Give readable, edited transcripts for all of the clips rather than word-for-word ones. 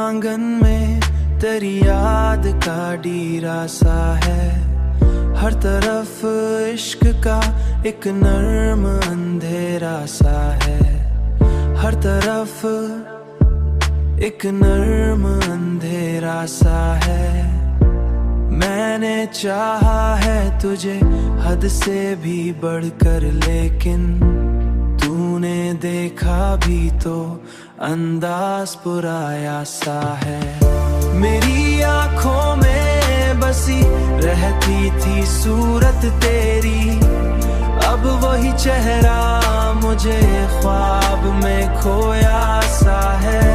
आंगन में तेरी याद का डीरा सा है, हर तरफ इश्क का एक नर्म अंधेरा सा है, हर तरफ एक नर्म अंधेरा सा है। मैंने चाहा है तुझे हद से भी बढ़कर, लेकिन तूने देखा भी तो अंदाज पुराया सा है। मेरी आंखों में बसी रहती थी सूरत तेरी, अब वही चेहरा मुझे ख्वाब में खोया सा है।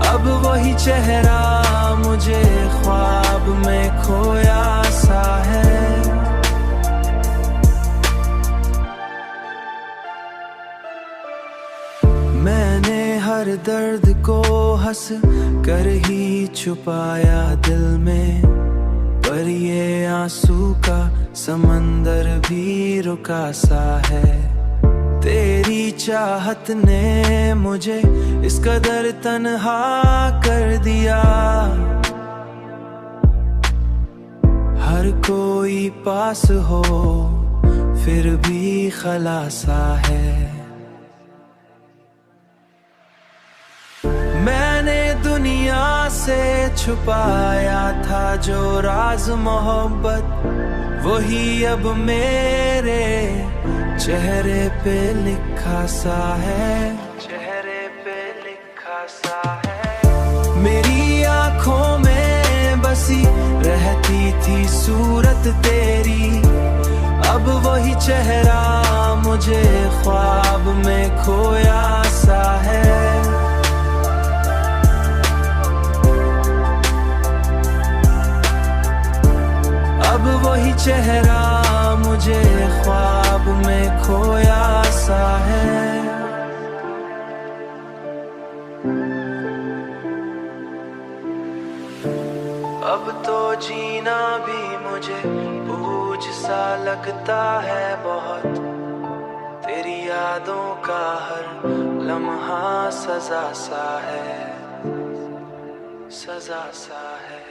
अब वही चेहरा मुझे ख्वाब में खोया सा है। मैंने हर दर्द को हंस कर ही छुपाया दिल में, पर ये आंसू का समंदर भी रुका सा है। तेरी चाहत ने मुझे इस कदर तन्हा कर दिया, हर कोई पास हो फिर भी खला सा है। मैंने दुनिया से छुपाया था जो राज मोहब्बत, वही अब मेरे चेहरे पे लिखा सा है, चेहरे पे लिखा सा है। मेरी आंखों में बसी रहती थी सूरत तेरी, अब वही चेहरा मुझे ख्वाब में खोया सा है। अब वही चेहरा मुझे ख्वाब में खोया सा है। अब तो जीना भी मुझे बोझ सा लगता है बहुत, तेरी यादों का हर लम्हा सजा सा है, सजा सा है।